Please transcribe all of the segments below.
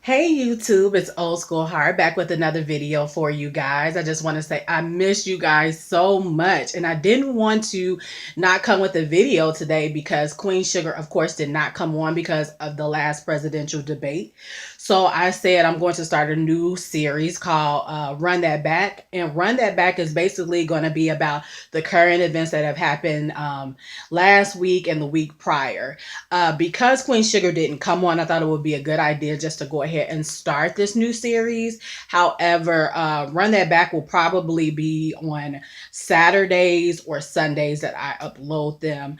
Hey YouTube, it's Old School Heart back with another video for you guys. I just want to say I miss you guys so much, and I didn't want to not come with a video today because Queen Sugar, of course, did not come on because of the last presidential debate. So I said I'm going to start a new series called Run That Back, and Run That Back is basically going to be about the current events that have happened last week and the week prior. Because Queen Sugar didn't come on, I thought it would be a good idea just to go ahead and start this new series. However, Run That Back will probably be on Saturdays or Sundays that I upload them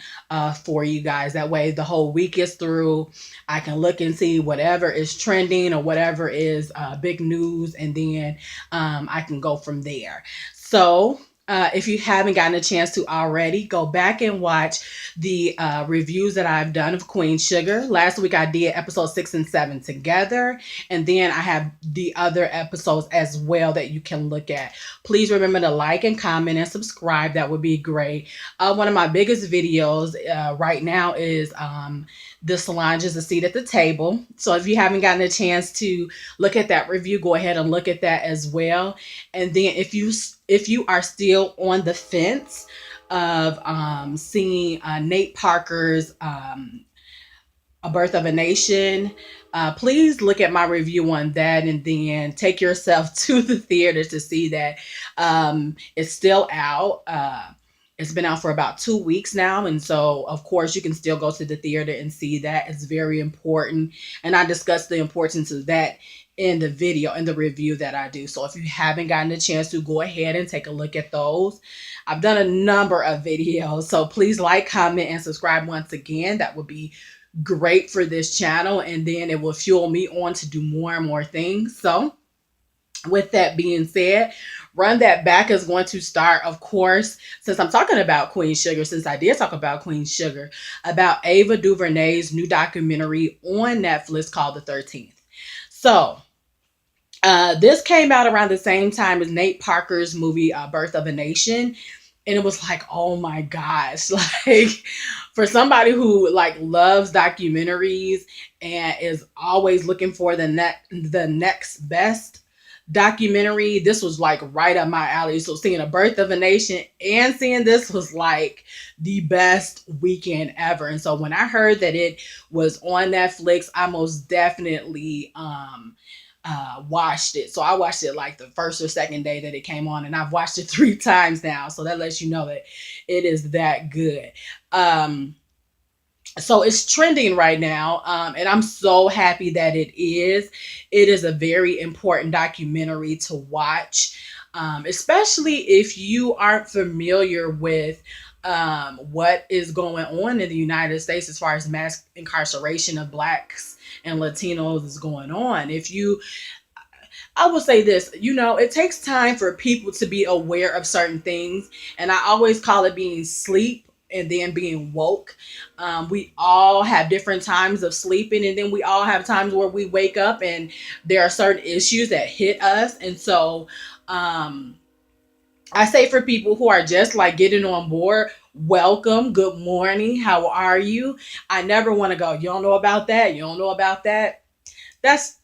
for you guys. That way, the whole week is through. I can look and see whatever is trending or whatever is big news, and then I can go from there. So, if you haven't gotten a chance to already, go back and watch the reviews that I've done of Queen Sugar. Last week I did episode 6 and 7 together, and then I have the other episodes as well that you can look at. Please remember to like and comment and subscribe. That would be great. One of my biggest videos right now is the Solange is a seat at the table. So if you haven't gotten a chance to look at that review, go ahead and look at that as well. And then if you are still on the fence of seeing Nate Parker's A Birth of a Nation, please look at my review on that and then take yourself to the theater to see that. It's still out. It's been out for about 2 weeks now. And so, of course, you can still go to the theater and see that. It's very important. And I discussed the importance of that in the video and the review that I do. So if you haven't gotten a chance to, go ahead and take a look at those. I've done a number of videos. So please like, comment, and subscribe once again. That would be great for this channel. And then it will fuel me on to do more and more things. So with that being said, Run That Back is going to start, of course, since I'm talking about Queen Sugar, since I did talk about Queen Sugar, about Ava DuVernay's new documentary on Netflix called The 13th. So, this came out around the same time as Nate Parker's movie, Birth of a Nation. And it was like, oh my gosh, like for somebody who like loves documentaries and is always looking for the next best documentary, this was like right up my alley. So seeing A Birth of a Nation and seeing this was like the best weekend ever. And so when I heard that it was on Netflix, I most definitely watched it. So I watched it like the first or second day that it came on, and I've watched it 3 times now. So that lets you know that it is that good. So it's trending right now, and I'm so happy that it is. It is a very important documentary to watch, especially if you aren't familiar with what is going on in the United States as far as mass incarceration of Blacks and Latinos is going on. I will say this, it takes time for people to be aware of certain things. And I always call it being sleep and then being woke. We all have different times of sleeping, and then we all have times where we wake up and there are certain issues that hit us. And so, I say for people who are just like getting on board, welcome, good morning, how are you? I never want to go, you don't know about that, you don't know about that. That's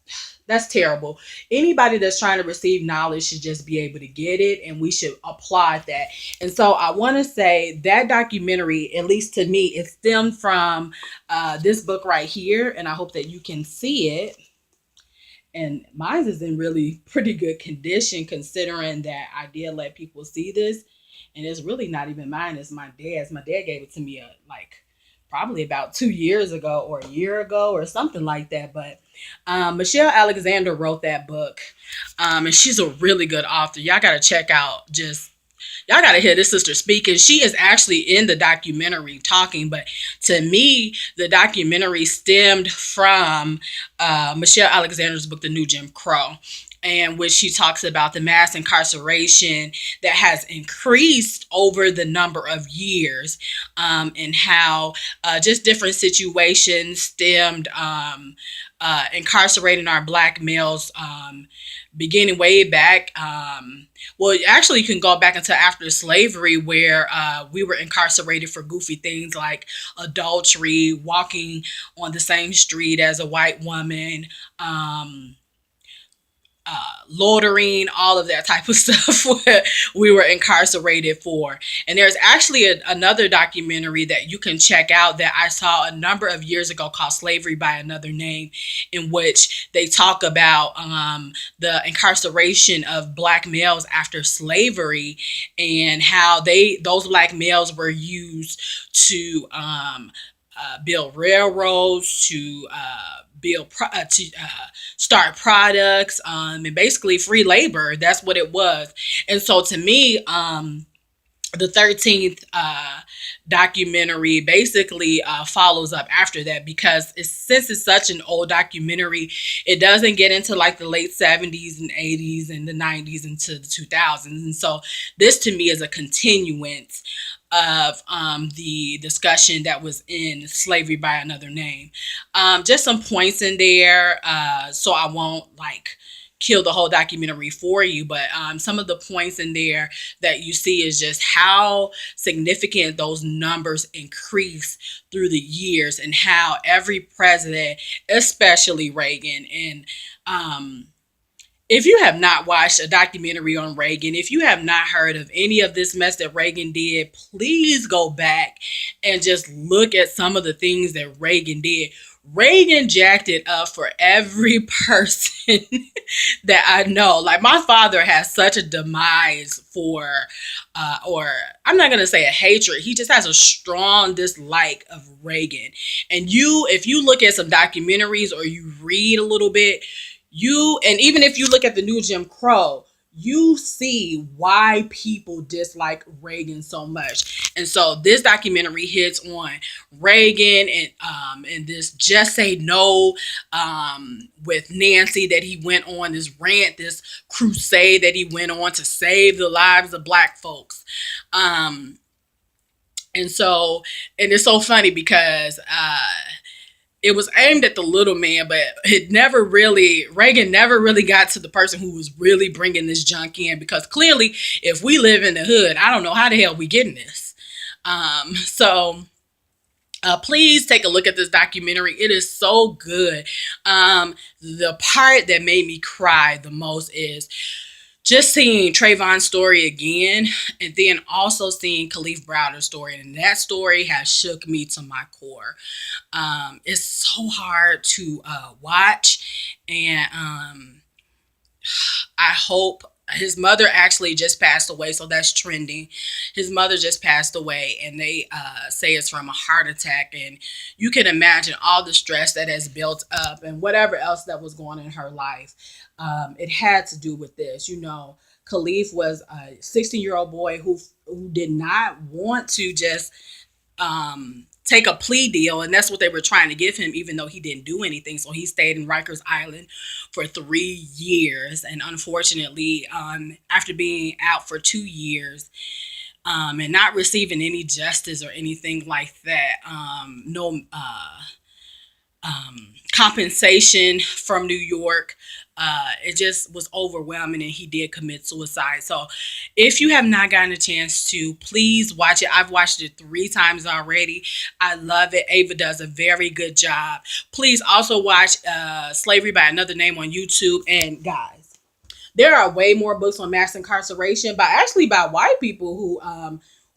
that's terrible. Anybody that's trying to receive knowledge should just be able to get it, and we should apply that. And so I want to say that documentary, at least to me, it stemmed from this book right here, and I hope that you can see it. And mine is in really pretty good condition considering that I did let people see this. And it's really not even mine, it's my dad's. My dad gave it to me like probably about 2 years ago or a year ago or something like that. But Michelle Alexander wrote that book. And she's a really good author. Y'all gotta check out just y'all got to hear this sister speak. And she is actually in the documentary talking. But to me, the documentary stemmed from Michelle Alexander's book, The New Jim Crow, and which she talks about the mass incarceration that has increased over the number of years, and how just different situations stemmed incarcerating our Black males, beginning way back. well, actually, you can go back into after slavery, where we were incarcerated for goofy things like adultery, walking on the same street as a white woman, um, loitering, all of that type of stuff we were incarcerated for. And there's actually another documentary that you can check out that I saw a number of years ago called Slavery by Another Name, in which they talk about the incarceration of black males after slavery, and how those black males were used to build railroads, to start products, and basically free labor. That's what it was. And so to me, the 13th documentary basically follows up after that, because since it's such an old documentary, it doesn't get into like the late 70s and 80s and the 90s into the 2000s. And so this to me is a continuance of the discussion that was in Slavery by Another Name. Just some points in there, so I won't like kill the whole documentary for you, but some of the points in there that you see is just how significant those numbers increase through the years, and how every president, especially Reagan, and if you have not watched a documentary on Reagan, if you have not heard of any of this mess that Reagan did, please go back and just look at some of the things that Reagan did. Reagan jacked it up for every person that I know. Like, my father has such a demise for, or I'm not going to say a hatred. He just has a strong dislike of Reagan. And if you look at some documentaries or you read a little bit, and even if you look at the new Jim Crow, you see why people dislike Reagan so much. And so this documentary hits on Reagan, and this Just Say No with Nancy that he went on, this rant, this crusade that he went on to save the lives of black folks. And it's so funny because it was aimed at the little man, but Reagan never really got to the person who was really bringing this junk in, because clearly if we live in the hood, I don't know how the hell we getting this. Please take a look at this documentary. It is so good. The part that made me cry the most is just seeing Trayvon's story again, and then also seeing Kalief Browder's story. And that story has shook me to my core. It's so hard to watch, and I hope his mother actually just passed away, so that's trending. His mother just passed away, and they say it's from a heart attack, and you can imagine all the stress that has built up and whatever else that was going on in her life. It had to do with this. Kalief was a 16-year-old boy who did not want to just take a plea deal, and that's what they were trying to give him, even though he didn't do anything. So he stayed in Rikers Island for 3 years, and unfortunately, after being out for 2 years, and not receiving any justice or anything like that, no compensation from New York. It just was overwhelming, and he did commit suicide. So if you have not gotten a chance to, please watch it. I've watched it 3 times already. I love it. Ava does a very good job. Please also watch Slavery by Another Name on YouTube. And guys, there are way more books on mass incarceration by white people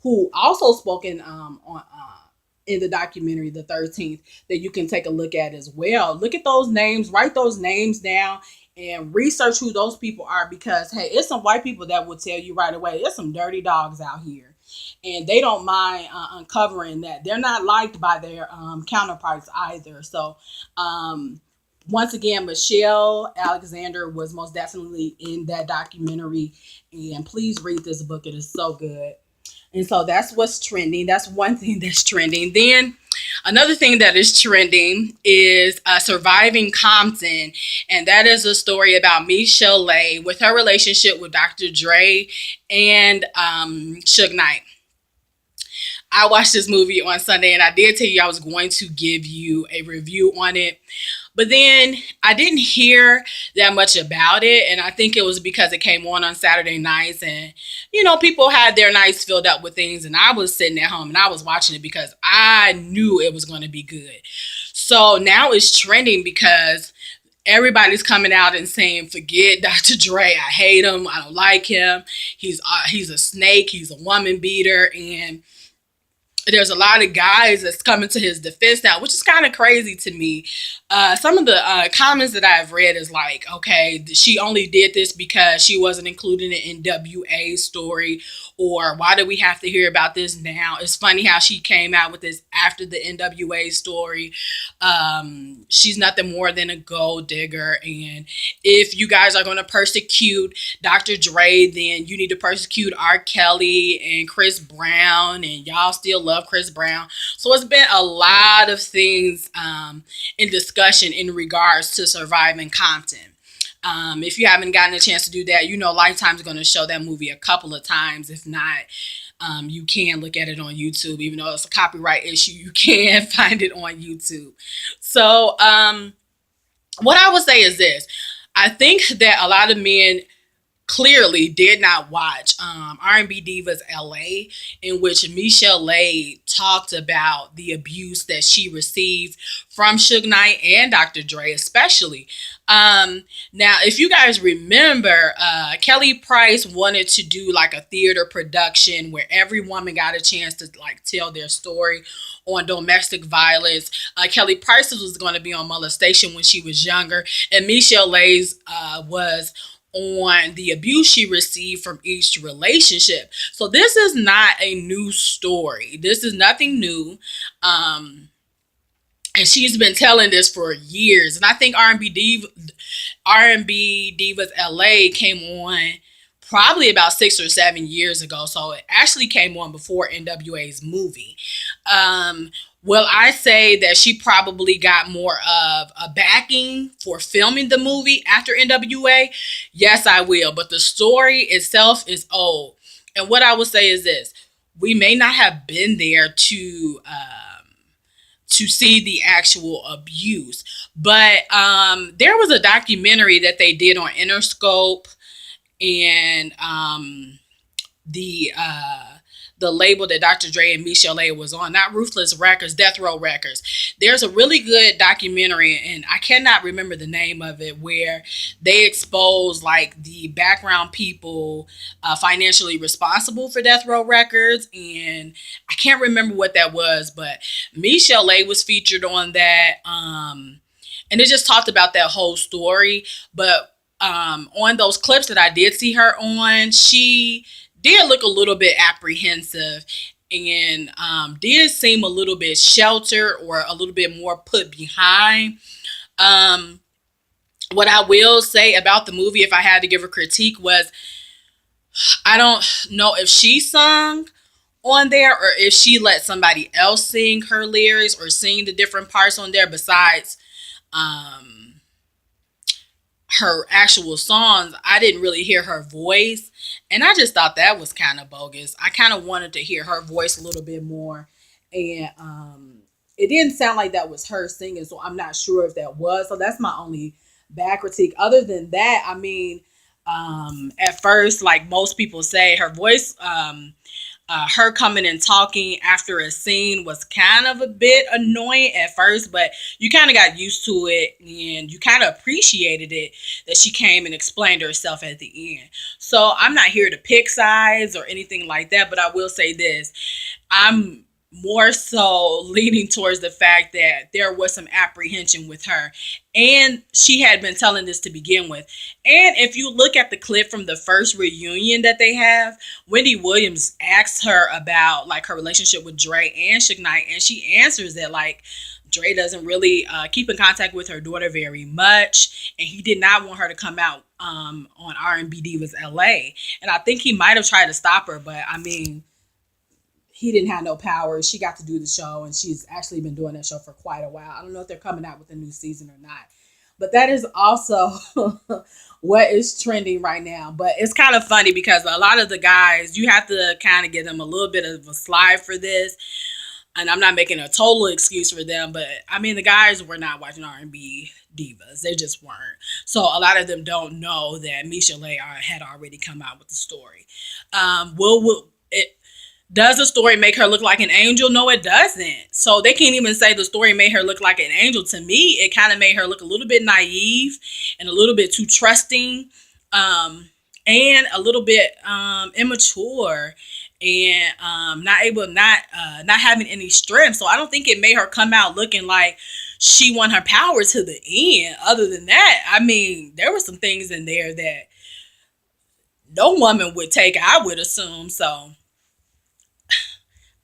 who also spoken on in the documentary, the 13th, that you can take a look at as well. Look at those names, write those names down, and research who those people are, because hey, it's some white people that will tell you right away, there's some dirty dogs out here, and they don't mind uncovering that. They're not liked by their counterparts either. So once again, Michel'le Alexander was most definitely in that documentary, and please read this book. It is so good. And so that's what's trending. That's one thing that's trending. Then another thing that is trending is Surviving Compton. And that is a story about Michel'le with her relationship with Dr. Dre and Suge Knight. I watched this movie on Sunday, and I did tell you I was going to give you a review on it. But then I didn't hear that much about it. And I think it was because it came on Saturday nights. And, people had their nights filled up with things. And I was sitting at home and I was watching it because I knew it was going to be good. So now it's trending because everybody's coming out and saying, "Forget Dr. Dre. I hate him. I don't like him. He's a snake. He's a woman beater." And there's a lot of guys that's coming to his defense now, which is kind of crazy to me. Some of the comments that I've read is like, okay, she only did this because she wasn't included in NWA's story, or why do we have to hear about this now? It's funny how she came out with this after the NWA story. She's nothing more than a gold digger, and if you guys are going to persecute Dr. Dre, then you need to persecute R. Kelly and Chris Brown, and y'all still love Chris Brown. So it's been a lot of things in discussion in regards to Surviving Compton. If you haven't gotten a chance to do that, Lifetime's going to show that movie a couple of times. If not, you can look at it on YouTube. Even though it's a copyright issue, you can find it on YouTube. So what I would say is this. I think that a lot of men clearly did not watch R&B Divas LA, in which Michel'le talked about the abuse that she received from Suge Knight and Dr. Dre especially. Now, if you guys remember, Kelly Price wanted to do like a theater production where every woman got a chance to like tell their story on domestic violence. Kelly Price was going to be on molestation when she was younger, and Michel'le's was on the abuse she received from each relationship. So this is not a new story. This is nothing new. And she's been telling this for years. And I think R&B Divas LA came on probably about 6 or 7 years ago. So it actually came on before NWA's movie. Will I say that she probably got more of a backing for filming the movie after NWA? Yes, I will. But the story itself is old. And what I would say is this. We may not have been there to see the actual abuse. But there was a documentary that they did on Interscope, and the label that Dr. Dre and Michel'le was on, not Ruthless Records, Death Row Records. There's a really good documentary, and I cannot remember the name of it, where they expose like the background people financially responsible for Death Row Records, and I can't remember what that was, but Michel'le was featured on that, and it just talked about that whole story. But on those clips that I did see her on, she did look a little bit apprehensive and did seem a little bit sheltered or a little bit more put behind. What I will say about the movie, if I had to give a critique, was I don't know if she sung on there or if she let somebody else sing her lyrics or sing the different parts on there besides her actual songs. I didn't really hear her voice, and I just thought that was kind of bogus. I kind of wanted to hear her voice a little bit more, and it didn't sound like that was her singing, so I'm not sure if that was. So that's my only bad critique. Other than that, I mean, at first, like most people say, her voice, her coming and talking after a scene was kind of a bit annoying at first, but you kind of got used to it and you kind of appreciated it that she came and explained herself at the end. So I'm not here to pick sides or anything like that, but I will say this. I'm more so leaning towards the fact that there was some apprehension with her, and she had been telling this to begin with. And if you look at the clip from the first reunion that they have, Wendy Williams asks her about like her relationship with Dre and Suge Knight, and she answers that like Dre doesn't really keep in contact with her daughter very much, and he did not want her to come out on R&B Divas LA. And I think he might have tried to stop her, but I mean, he didn't have no power. She got to do the show, and she's actually been doing that show for quite a while. I don't know if they're coming out with a new season or not, but that is also what is trending right now. But it's kind of funny because a lot of the guys, you have to kind of give them a little bit of a slide for this. And I'm not making a total excuse for them, but I mean, the guys were not watching R&B divas. They just weren't. So a lot of them don't know that Michel'le had already come out with the story. Will it does the story make her look like an angel? No, it doesn't. So they can't even say the story made her look like an angel. To me, it kind of made her look a little bit naive and a little bit too trusting, and a little bit immature, and not having any strength. So I don't think it made her come out looking like she won her power to the end. Other than that, I mean, there were some things in there that no woman would take, I would assume. So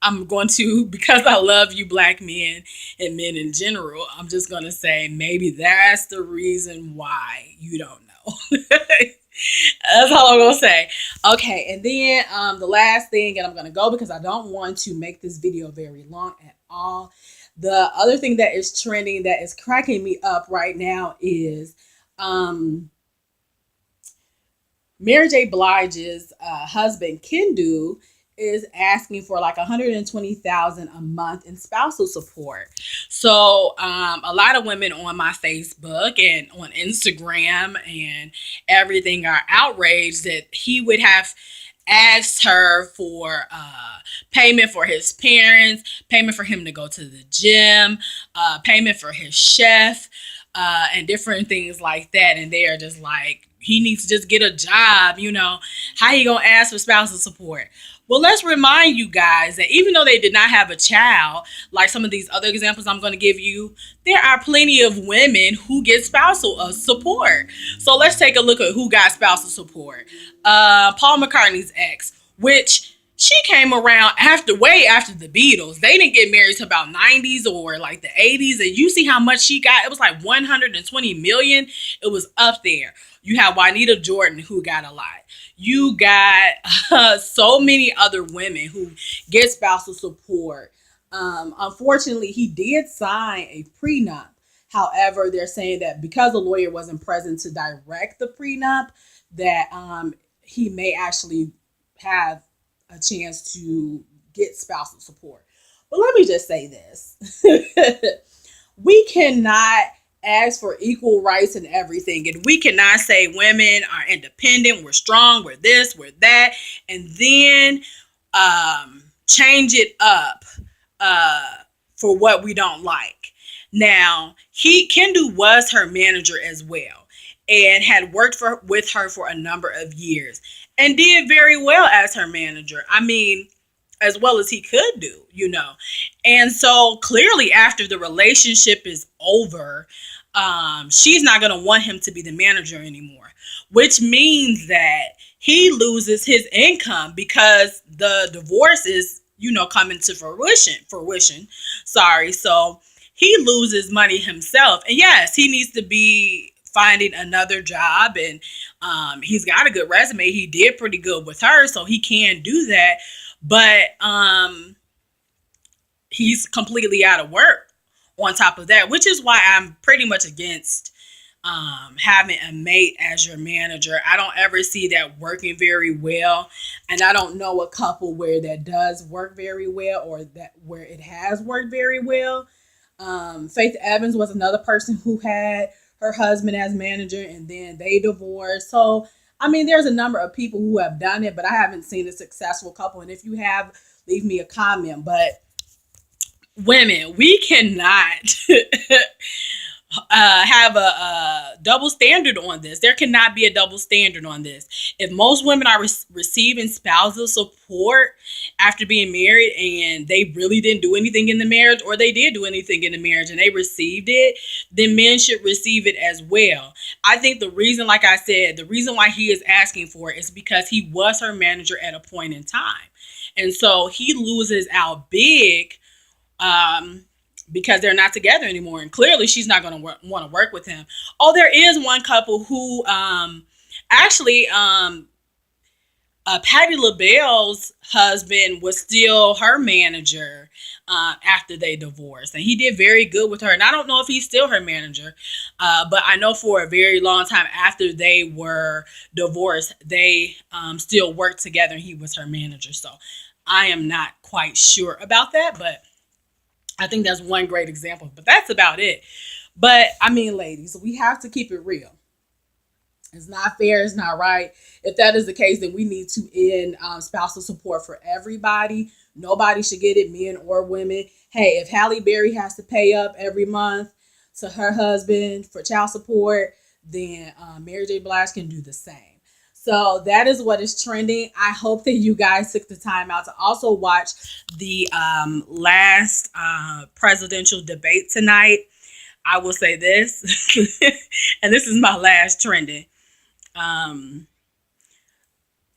I'm going to, because I love you black men and men in general, I'm just going to say maybe that's the reason why you don't know. That's all I'm going to say. Okay, and then the last thing, and I'm going to go because I don't want to make this video very long at all. The other thing that is trending that is cracking me up right now is Mary J. Blige's husband, Kendu, is asking for like $120,000 a month in spousal support. So a lot of women on my Facebook and on Instagram and everything are outraged that he would have asked her for payment for his parents, payment for him to go to the gym, payment for his chef, and different things like that. And they are just like, he needs to just get a job, you know. How he gonna ask for spousal support? Well, let's remind you guys that even though they did not have a child, like some of these other examples I'm going to give you, there are plenty of women who get spousal support. So let's take a look at who got spousal support. Paul McCartney's ex, which she came around way after the Beatles. They didn't get married to about 90s or like the 80s. And you see how much she got? It was like 120 million. It was up there. You have Juanita Jordan, who got a lot. You got so many other women who get spousal support. Unfortunately, he did sign a prenup. However, they're saying that because the lawyer wasn't present to direct the prenup, that he may actually have a chance to get spousal support. But let me just say this. We cannot ask for equal rights and everything. And we cannot say women are independent, we're strong, we're this, we're that, and then change it up for what we don't like. Now, Kendu was her manager as well and had worked with her for a number of years and did very well as her manager. I mean, as well as he could do, you know. And so clearly after the relationship is over, she's not going to want him to be the manager anymore, which means that he loses his income because the divorce is, you know, coming to fruition. Sorry. So he loses money himself. And yes, he needs to be finding another job, and he's got a good resume. He did pretty good with her, so he can do that. But he's completely out of work on top of that, which is why I'm pretty much against having a mate as your manager. I don't ever see that working very well, and I don't know a couple where that does work very well or that where it has worked very well. Faith Evans was another person who had her husband as manager, and then they divorced. So I mean, there's a number of people who have done it, but I haven't seen a successful couple. And if you have, leave me a comment. But women, we cannot have a double standard on this. There cannot be a double standard on this. If most women are receiving spousal support after being married and they really didn't do anything in the marriage, or they did do anything in the marriage and they received it, then men should receive it as well. I think the reason, like I said, the reason why he is asking for it is because he was her manager at a point in time. And so he loses out big because they're not together anymore. And clearly she's not going to want to work with him. Oh, there is one couple who actually Patti LaBelle's husband was still her manager after they divorced. And he did very good with her. And I don't know if he's still her manager, but I know for a very long time after they were divorced, they still worked together and he was her manager. So I am not quite sure about that, but I think that's one great example, but that's about it. But I mean, ladies, we have to keep it real. It's not fair. It's not right. If that is the case, then we need to end spousal support for everybody. Nobody should get it, men or women. Hey, if Halle Berry has to pay up every month to her husband for child support, then Mary J. Blige can do the same. So that is what is trending. I hope that you guys took the time out to also watch the last presidential debate tonight. I will say this, and this is my last trending. Um,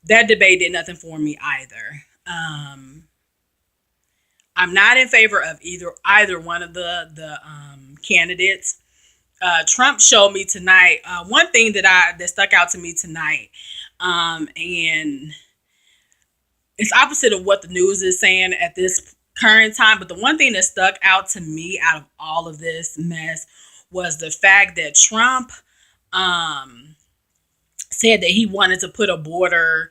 that debate did nothing for me either. I'm not in favor of either one of the candidates. Trump showed me tonight one thing that stuck out to me tonight, and it's opposite of what the news is saying at this current time. But the one thing that stuck out to me out of all of this mess was the fact that Trump said that he wanted to put a border,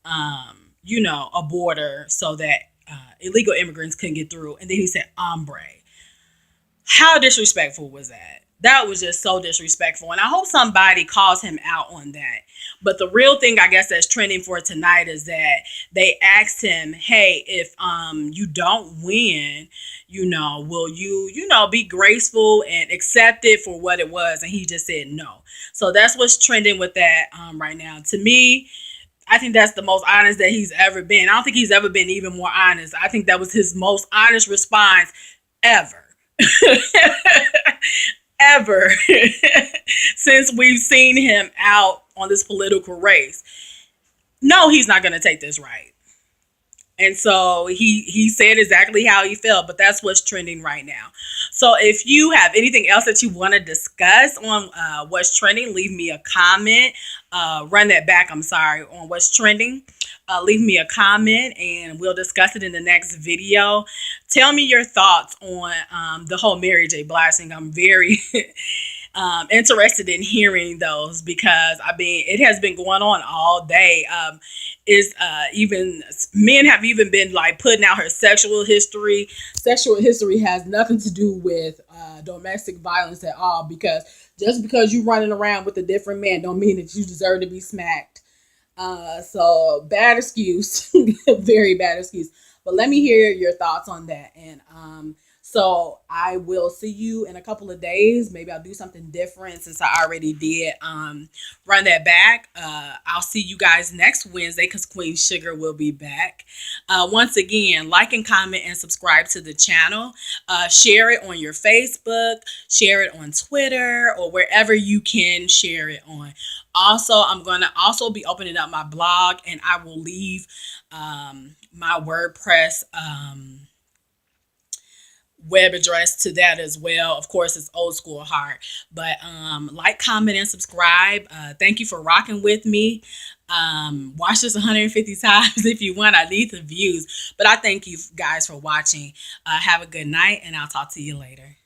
a border so that illegal immigrants couldn't get through. And then he said, hombre. How disrespectful was that? That was just so disrespectful. And I hope somebody calls him out on that. But the real thing, I guess, that's trending for tonight is that they asked him, hey, if you don't win, will you, be graceful and accept it for what it was? And he just said no. So that's what's trending with that right now. To me, I think that's the most honest that he's ever been. I don't think he's ever been even more honest. I think that was his most honest response ever. Ever since we've seen him out on this political race. No, he's not going to take this right. And so he said exactly how he felt, but that's what's trending right now. So if you have anything else that you want to discuss on what's trending, leave me a comment. Run that back, on what's trending. Leave me a comment and we'll discuss it in the next video. Tell me your thoughts on the whole Mary J. Blige thing. I'm very interested in hearing those because it has been going on all day. Even men have even been like putting out her sexual history. Sexual history has nothing to do with domestic violence at all, because just because you're running around with a different man don't mean that you deserve to be smacked. So bad excuse, very bad excuse. But let me hear your thoughts on that. And so I will see you in a couple of days. Maybe I'll do something different since I already did run that back. I'll see you guys next Wednesday because Queen Sugar will be back. Once again, like and comment and subscribe to the channel. Share it on your Facebook. Share it on Twitter or wherever you can share it on. Also, I'm going to also be opening up my blog, and I will leave my WordPress web address to that as well. Of course, it's old school heart, but like, comment, and subscribe. Thank you for rocking with me. Watch this 150 times if you want. I need the views, but I thank you guys for watching. Have a good night, and I'll talk to you later.